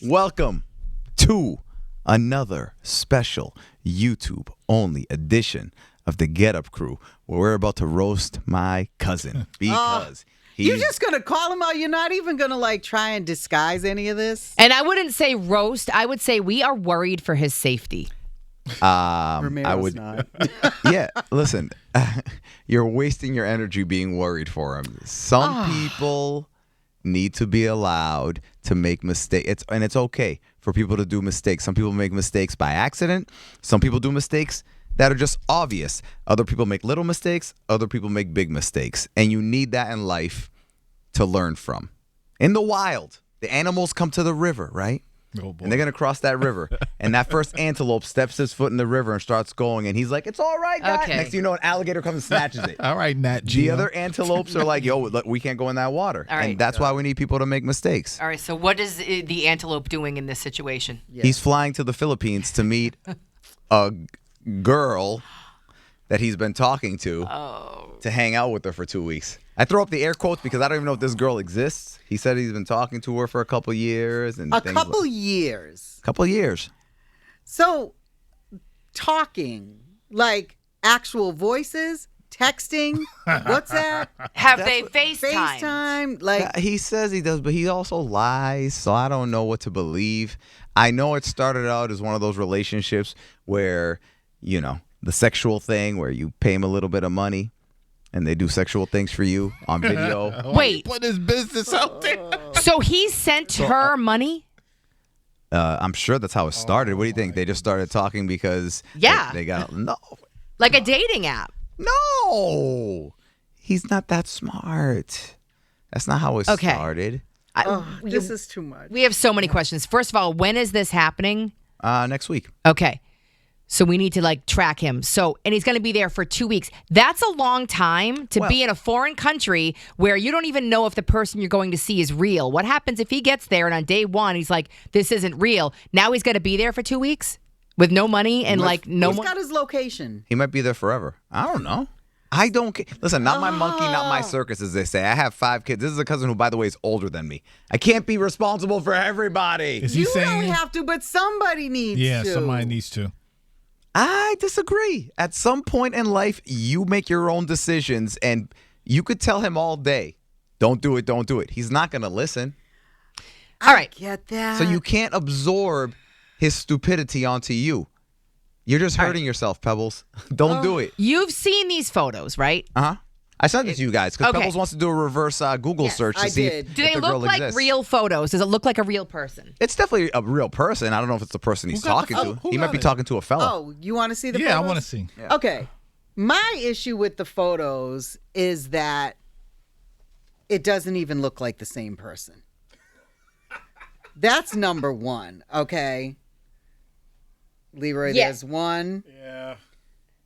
Welcome to another special YouTube-only edition of the Get Up Crew, where we're about to roast my cousin because you're just going to call him out? You're not even going to, try and disguise any of this? And I wouldn't say roast. I would say we are worried for his safety. Ramiro's not. Yeah, listen, you're wasting your energy being worried for him. Some people need to be allowed to make mistakes. And it's okay for people to do mistakes. Some people make mistakes by accident. Some people do mistakes that are just obvious. Other people make little mistakes. Other people make big mistakes. And you need that in life to learn from. In the wild, the animals come to the river, right? Oh, boy. And they're going to cross that river. And that first antelope steps his foot in the river and starts going. And he's like, it's all right, guys. Okay. Next thing you know, an alligator comes and snatches it. All right, Nat The Geo. other antelopes are like, yo, look, we can't go in that water. All right. And that's why we need people to make mistakes. All right, so what is the antelope doing in this situation? Yeah. He's flying to the Philippines to meet a girl that he's been talking to hang out with her for 2 weeks. I throw up the air quotes because I don't even know if this girl exists. He said he's been talking to her for a couple years. And A things couple like, years. couple years. So, talking, like actual voices, texting, what's that? Have they FaceTime? FaceTime? Like, He says he does, but he also lies, so I don't know what to believe. I know it started out as one of those relationships where, the sexual thing where you pay him a little bit of money and they do sexual things for you on video. Wait, Put his business out there. so he sent her money? I'm sure that's how it started. What do you think? They just started talking because Yeah. they got no. Like a dating app? No. He's not that smart. That's not how it Okay. started. this is too much. We have so many questions. First of all, when is this happening? Next week. Okay. So we need to track him. And he's going to be there for 2 weeks. That's a long time to be in a foreign country where you don't even know if the person you're going to see is real. What happens if he gets there and on day one he's like, this isn't real? Now he's got to be there for 2 weeks with no money and no He's more. got his location. He might be there forever. I don't know. I don't care. Listen, not my monkey, not my circus, as they say. I have 5 kids. This is a cousin who, by the way, is older than me. I can't be responsible for everybody. Is he You saying? don't have to, but somebody needs Yeah, to. somebody needs to. I disagree. At some point in life, you make your own decisions, and you could tell him all day, don't do it, don't do it. He's not going to listen. All right. Get that? So you can't absorb his stupidity onto you. You're just hurting yourself, Pebbles. Don't do it. You've seen these photos, right? Uh-huh. I sent it to you guys because Okay. Pebbles wants to do a reverse Google search to I see did. if Do they the look girl like exists. real photos? Does it look like a real person? It's definitely a real person. I don't know if it's the person he's got the talking photo? to. Who He might got be it? talking to a fella. Oh, you want to see the Yeah, I photos? want to see. Okay. My issue with the photos is that it doesn't even look like the same person. That's number one, okay? Leroy, Yeah. there's 1, Yeah.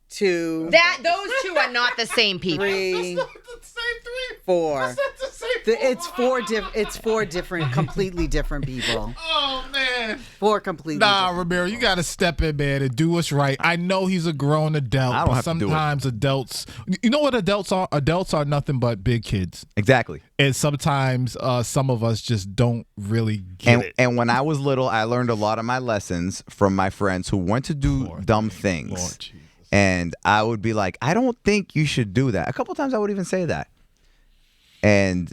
2, Those two are not the same people. 3, the same 3. 4. the same It's four different, completely different people. Oh, man. 4 completely Nah, different. Ramiro, you got to step in, man, and do what's right. I know he's a grown adult, I don't but have to do it. sometimes adults, you know what adults are? Adults are nothing but big kids. Exactly. And sometimes some of us just don't really get it. And when I was little, I learned a lot of my lessons from my friends who went to do dumb things. Lord Jesus. And I would be like, I don't think you should do that. A couple times I would even say that. And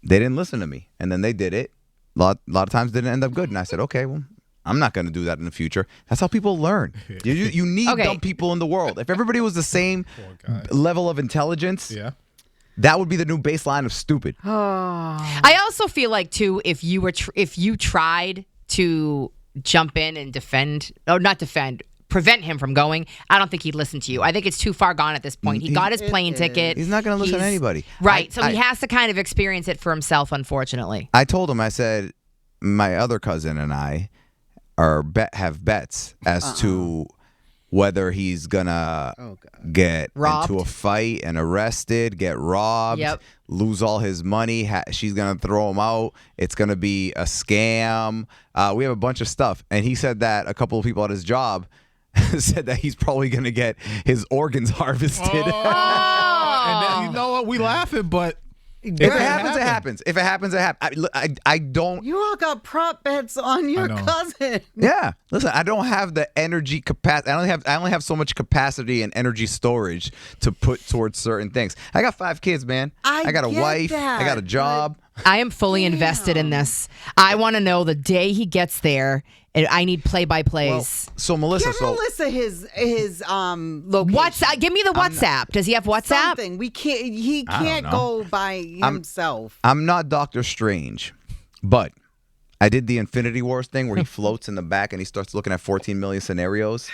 they didn't listen to me. And then they did it. A lot of times didn't end up good. And I said, okay, well, I'm not going to do that in the future. That's how people learn. You need Okay. dumb people in the world. If everybody was the same level of intelligence, Yeah. that would be the new baseline of stupid. I also feel like too, if you tried to jump in and prevent him from going, I don't think he'd listen to you. I think it's too far gone at this point. He got his plane ticket. He's not going to listen to anybody. Right. So he has to kind of experience it for himself, unfortunately. I told him, I said, my other cousin and I have bets as to whether he's gonna get Robbed. into a fight and arrested, get robbed, Yep. lose all his money. She's gonna throw him out. It's gonna be a scam. We have a bunch of stuff, and he said that a couple of people at his job said that he's probably gonna get his organs harvested. And then, you know what? We laughing, but If it happens, it happens. If it happens, it happens. I don't. You all got prop bets on your cousin. Yeah. Listen, I don't have the energy capacity. I only have so much capacity and energy storage to put towards certain things. I got 5 kids, man. I got a wife. I got a job. I am fully invested in this. I want to know the day he gets there, and I need play-by-plays. Well, so Melissa, Give Melissa his location. WhatsApp. Give me the WhatsApp. Does he have WhatsApp? Something. We can't. He can't go by himself. I'm not Doctor Strange, but I did the Infinity Wars thing where he floats in the back and he starts looking at 14 million scenarios.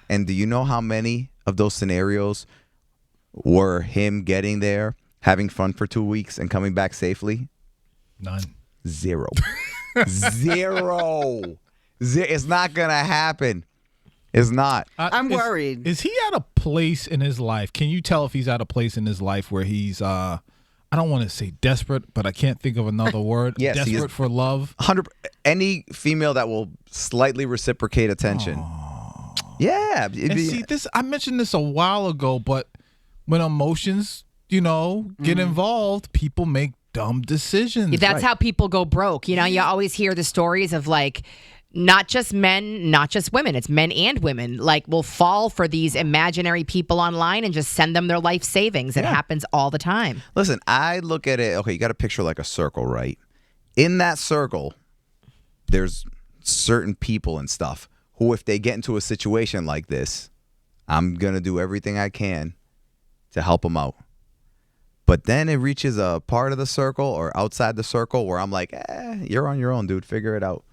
And do you know how many of those scenarios were him getting there, having fun for 2 weeks, and coming back safely? None. 0. 0. It's not going to happen. It's not. I'm worried. Is he at a place in his life? Can you tell if he's at a place in his life where he's, I don't want to say desperate, but I can't think of another word. Yes, desperate for love. 100. Any female that will slightly reciprocate attention. Yeah. And see, I mentioned this a while ago, but when emotions, get involved, people make dumb decisions. That's how people go broke. You always hear the stories of like, not just men, not just women. It's men and women. Like, will fall for these imaginary people online and just send them their life savings. It happens all the time. Listen, I look at it. Okay, you got to picture like a circle, right? In that circle, there's certain people and stuff who, if they get into a situation like this, I'm gonna do everything I can to help them out. But then it reaches a part of the circle or outside the circle where I'm like, you're on your own, dude. Figure it out.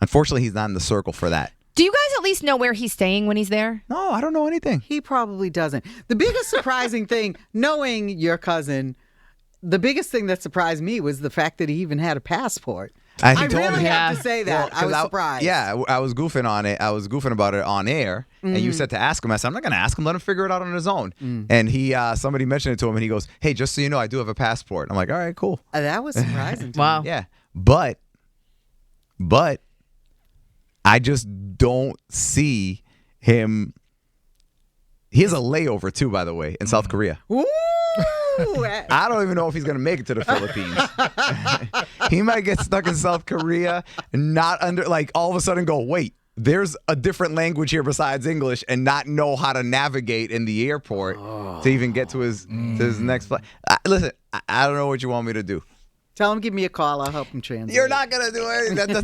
Unfortunately, he's not in the circle for that. Do you guys at least know where he's staying when he's there? No, I don't know anything. He probably doesn't. The biggest surprising thing, knowing your cousin, the biggest thing that surprised me was the fact that he even had a passport. I really have to say that. Well, I was surprised. Yeah, I was goofing on it. I was goofing about it on air, and you said to ask him. I said, I'm not going to ask him. Let him figure it out on his own. And somebody mentioned it to him, and he goes, hey, just so you know, I do have a passport. I'm like, all right, cool. That was surprising to Wow. me. Yeah, but I just don't see him. He has a layover, too, by the way, in South Korea. Ooh. I don't even know if he's going to make it to the Philippines. He might get stuck in South Korea and not all of a sudden go, wait, there's a different language here besides English, and not know how to navigate in the airport to even get to his next flight. Listen, I don't know what you want me to do. Tell him, give me a call. I'll help him translate. You're not gonna do anything.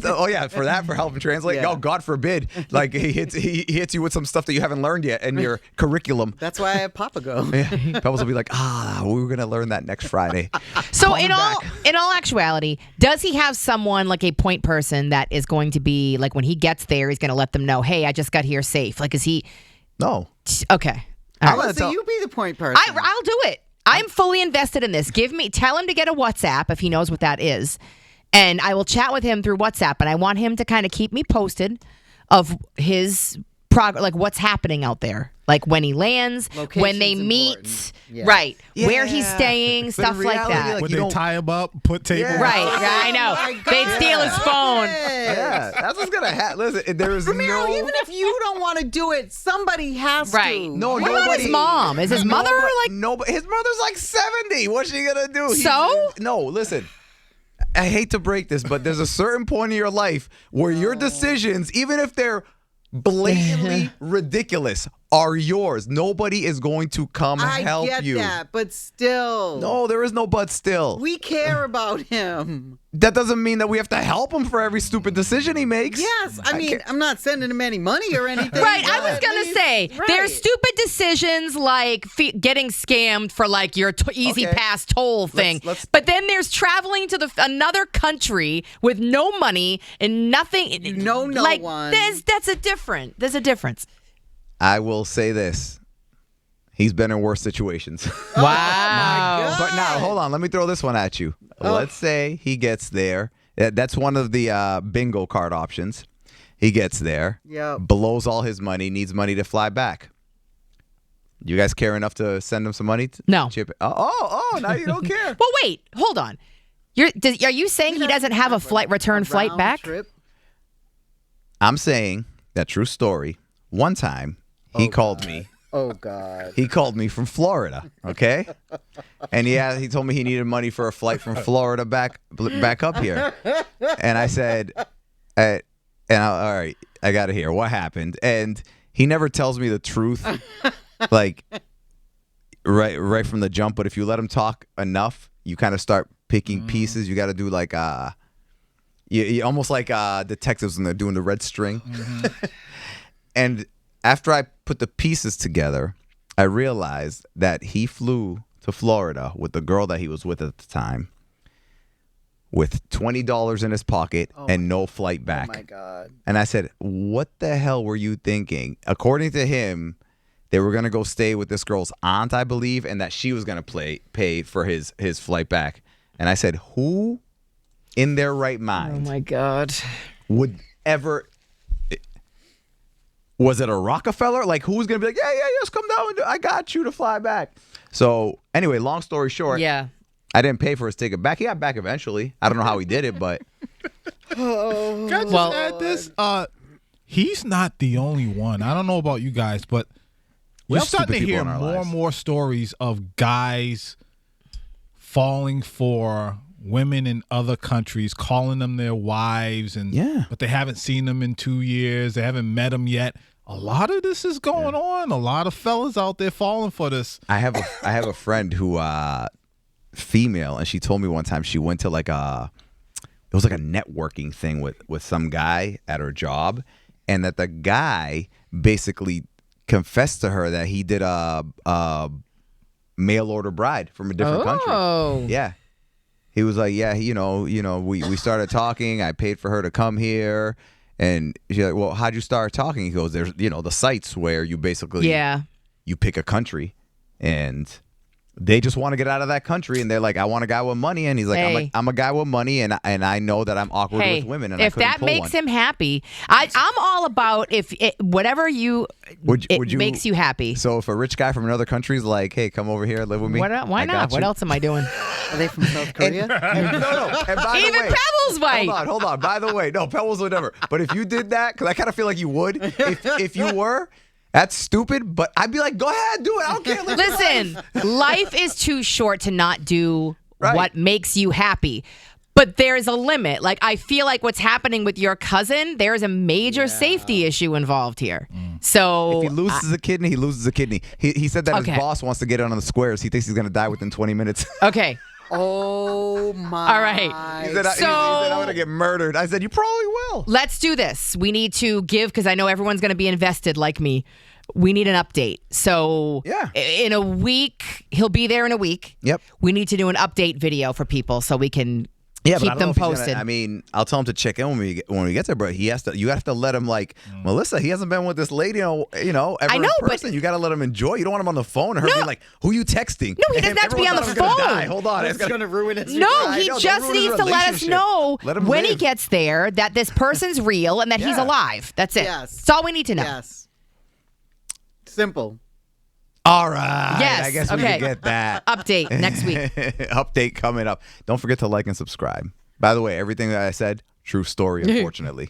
For help and translate. Yeah. Oh, God forbid! Like he hits you with some stuff that you haven't learned yet in your curriculum. That's why I have Papa go. Yeah. Pebbles will be like, we were gonna learn that next Friday. So in all actuality, does he have someone like a point person that is going to be like when he gets there, he's going to let them know, hey, I just got here safe? Like, is he? No. Okay. So you be the point person. I'll do it. I'm fully invested in this. Tell him to get a WhatsApp if he knows what that is. And I will chat with him through WhatsApp. And I want him to kind of keep me posted of his progress, like what's happening out there. Like when he lands, when they meet, yeah. Right, where he's staying, stuff like reality, that. Would they tie him up, put tape on? Right, I know. They'd steal his phone. Yeah, that's what's gonna happen. Listen, there is Ramiro, even if you don't want to do it, somebody has Right. to. no. What about his mom? Is his mother like? No, but his mother's like 70. What's she gonna do? So? No, listen. I hate to break this, but there's a certain point in your life where your decisions, even if they're blatantly ridiculous, are yours. Nobody is going to come help I get you. that, but still. No, there is no but still. We care about him. That doesn't mean that we have to help him for every stupid decision he makes. Yes, I mean, I'm not sending him any money or anything. Right, I but was at gonna least- say right. there's stupid decisions like getting scammed for like your easy Okay. pass toll thing, let's- but then there's traveling to another country with no money and nothing. You know no like, one. There's a difference. I will say this. He's been in worse situations. Wow. But now, hold on. Let me throw this one at you. Let's say he gets there. That's one of the bingo card options. He gets there, Yep. blows all his money, needs money to fly back. You guys care enough to send him some money? No. Chip it? Oh, now you don't care. Well, wait, hold on. Are you saying he doesn't have a return flight Round back? trip. I'm saying that true story. One time, he called me Oh God. He called me from Florida, okay? And he told me he needed money for a flight from Florida back up here. And I said, all right, I got to hear what happened. And he never tells me the truth, like right from the jump. But if you let him talk enough, you kind of start picking pieces. You got to do like you almost like detectives when they're doing the red string. And after I put the pieces together, I realized that he flew to Florida with the girl that he was with at the time with $20 in his pocket and no flight back. Oh my God. And I said, what the hell were you thinking? According to him, they were going to go stay with this girl's aunt, I believe, and that she was going to pay for his flight back. And I said, who in their right mind Oh my God. would ever... Was it a Rockefeller? Like, who's going to be like, yeah, just come down. I got you to fly back. So, anyway, long story short, Yeah. I didn't pay for his ticket back. He got back eventually. I don't know how he did it, but... Can I just Well- add this? He's not the only one. I don't know about you guys, but We we're have starting to stupid hear people in our more lives. and more stories of guys falling for women in other countries, calling them their wives, but they haven't seen them in 2 years. They haven't met them yet. A lot of this is going on. A lot of fellas out there falling for this. I have a friend who female, and she told me one time she went to like it was like a networking thing with some guy at her job, and that the guy basically confessed to her that he did a mail order bride from a different Oh. country. Yeah. He was like, yeah, we started talking. I paid for her to come here. And she's like, well, how'd you start talking? He goes, there's, the sites where you basically, you pick a country and they just want to get out of that country. And they're like, I want a guy with money. And he's like, Hey. I'm a guy with money. And I know that I'm awkward with women. And if I couldn't that pull makes one. him happy, I'm all about whatever Would you- makes you happy. So if a rich guy from another country is like, hey, come over here, live with me. Why I not? got What you. else am I doing? Are they from South Korea? No. And by the Even way, Pebbles might. Hold on. By the way, no, Pebbles would never. But if you did that, because I kind of feel like you would, if you were, that's stupid. But I'd be like, go ahead, do it. I don't care. Live your life. Listen, life is too short to not do Right. what makes you happy. But there's a limit. Like, I feel like what's happening with your cousin, there's a major safety issue involved here. So If he loses a kidney, he loses a kidney. He said that Okay. his boss wants to get it on the squares. He thinks he's going to die within 20 minutes. okay. Oh my. All right. He said, I'm going to get murdered. I said, you probably will. Let's do this. We need to give, because I know everyone's going to be invested like me. We need an update. So in a week, he'll be there in a week. Yep. We need to do an update video for people so we can Yeah, but I keep don't know them if he's posted. I mean, I'll tell him to check in when we get there, but you have to let him like Melissa. He hasn't been with this lady, ever I know, in but- person. You got to let him enjoy. You don't want him on the phone and her being like, "Who you texting?" No, he doesn't And have to be everyone on the thought I was gonna phone. die. Hold on, It's going to ruin his No, I he know, don't just ruin his needs to let us relationship. know Let him when he live. gets there that this person's real and that he's Yeah. alive. That's it. Yes. That's all we need to know. Yes. Simple. All right. Yes, I guess we okay. can get that. Update next week. Update coming up. Don't forget to like and subscribe. By the way, everything that I said, true story, unfortunately.